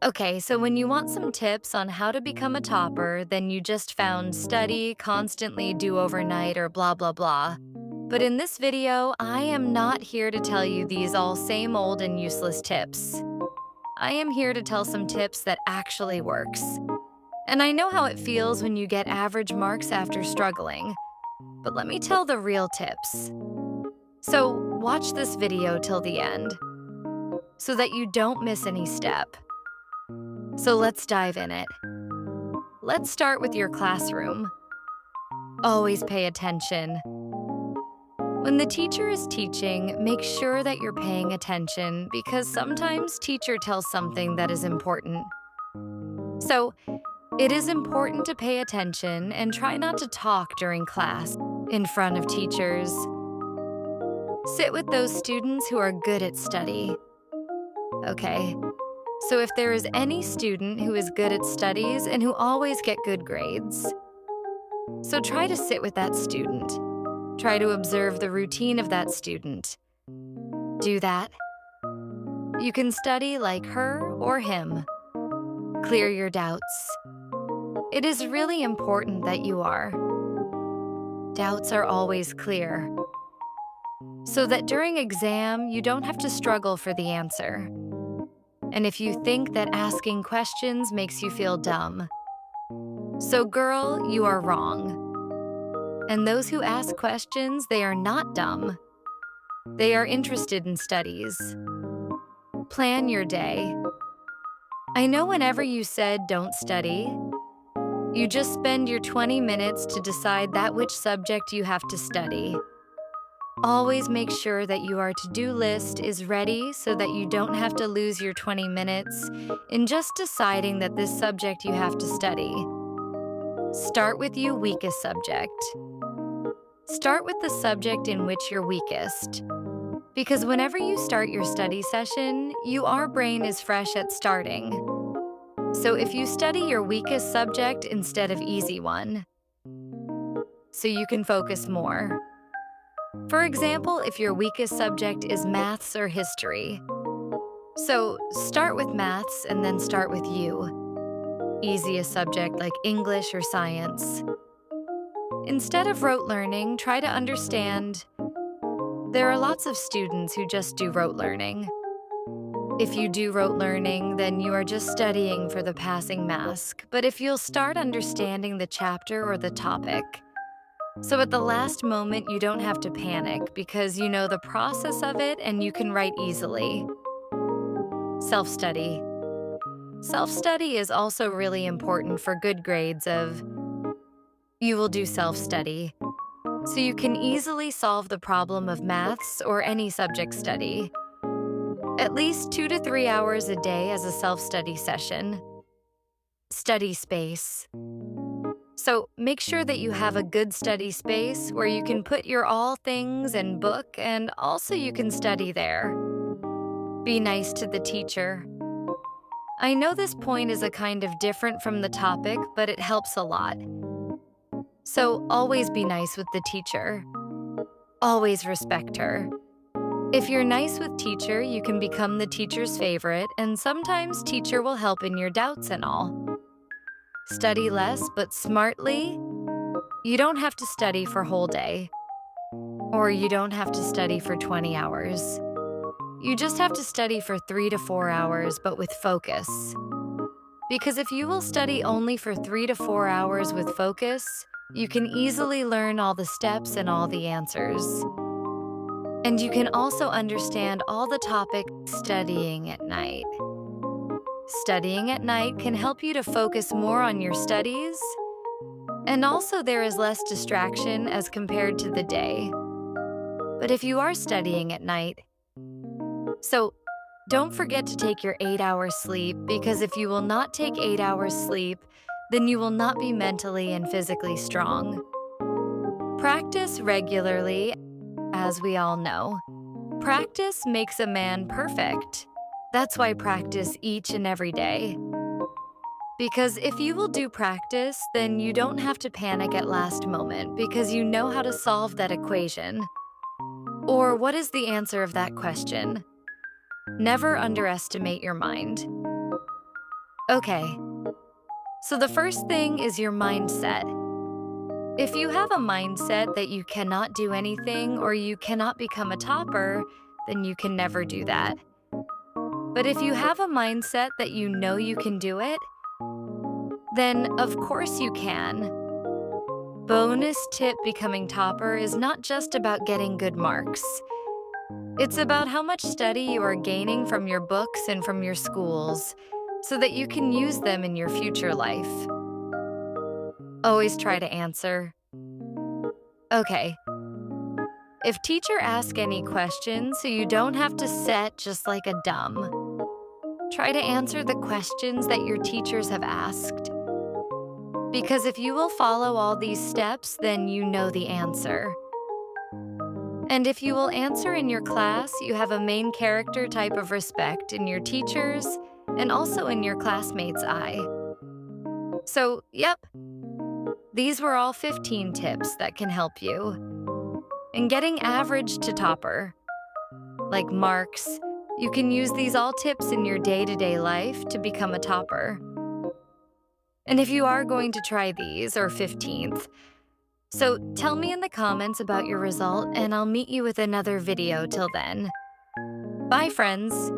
Okay, so when you want some tips on how to become a topper, then you just found study, constantly do overnight, or blah, blah, blah. But in this video, I am not here to tell you these all same old and useless tips. I am here to tell some tips that actually works. And I know how it feels when you get average marks after struggling. But let me tell the real tips. So watch this video till the end so that you don't miss any step. So let's dive in it. Let's start with your classroom. Always pay attention. When the teacher is teaching, make sure that you're paying attention because sometimes teacher tells something that is important. So, it is important to pay attention and try not to talk during class in front of teachers. Sit with those students who are good at study. Okay, so if there is any student who is good at studies and who always get good grades, so try to sit with that student. Try to observe the routine of that student. Do that. You can study like her or him. Clear your doubts. It is really important that you are. Doubts are always clear, so that during exam, you don't have to struggle for the answer. And if you think that asking questions makes you feel dumb, so girl, you are wrong. And those who ask questions, they are not dumb. They are interested in studies. Plan your day. I know whenever you said don't study, you just spend your 20 minutes to decide that which subject you have to study. Always make sure that your to-do list is ready so that you don't have to lose your 20 minutes in just deciding that this subject you have to study. Start with your weakest subject. Start with the subject in which you're weakest. Because whenever you start your study session, your brain is fresh at starting. So if you study your weakest subject instead of easy one, so you can focus more. For example, if your weakest subject is maths or history, so start with maths and then start with you. Easiest subject like English or science. Instead of rote learning, try to understand. There are lots of students who just do rote learning. If you do rote learning, then you are just studying for the passing mask. But if you'll start understanding the chapter or the topic, so at the last moment you don't have to panic because you know the process of it and you can write easily. Self-study. Self-study is also really important for good grades of you will do self-study. So you can easily solve the problem of maths or any subject study. At least 2 to 3 hours a day as a self-study session. Study space. So make sure that you have a good study space where you can put your all things and book and also you can study there. Be nice to the teacher. I know this point is a kind of different from the topic, but it helps a lot. So always be nice with the teacher. Always respect her. If you're nice with teacher, you can become the teacher's favorite, and sometimes teacher will help in your doubts and all. Study less, but smartly. You don't have to study for whole day. Or you don't have to study for 20 hours. You just have to study for 3 to 4 hours, but with focus. Because if you will study only for 3 to 4 hours with focus, you can easily learn all the steps and all the answers. And you can also understand all the topic studying at night. Studying at night can help you to focus more on your studies, and also there is less distraction as compared to the day. But if you are studying at night, so don't forget to take your 8 hours sleep because if you will not take 8 hours sleep, then you will not be mentally and physically strong. Practice regularly, as we all know. Practice makes a man perfect. That's why practice each and every day. Because if you will do practice, then you don't have to panic at last moment because you know how to solve that equation. Or what is the answer of that question? Never underestimate your mind. Okay, so the first thing is your mindset. If you have a mindset that you cannot do anything or you cannot become a topper, then you can never do that. But if you have a mindset that you know you can do it, then of course you can. Bonus tip: becoming topper is not just about getting good marks. It's about how much study you are gaining from your books and from your schools, so that you can use them in your future life. Always try to answer. Okay, if teacher asks any questions so you don't have to sit just like a dumb, try to answer the questions that your teachers have asked. Because if you will follow all these steps, then you know the answer. And if you will answer in your class, you have a main character type of respect in your teachers and also in your classmates' eye. So, yep, these were all 15 tips that can help you. In getting average to topper, like marks, you can use these all tips in your day-to-day life to become a topper. And if you are going to try these, or 15th, so tell me in the comments about your result and I'll meet you with another video till then. Bye, friends!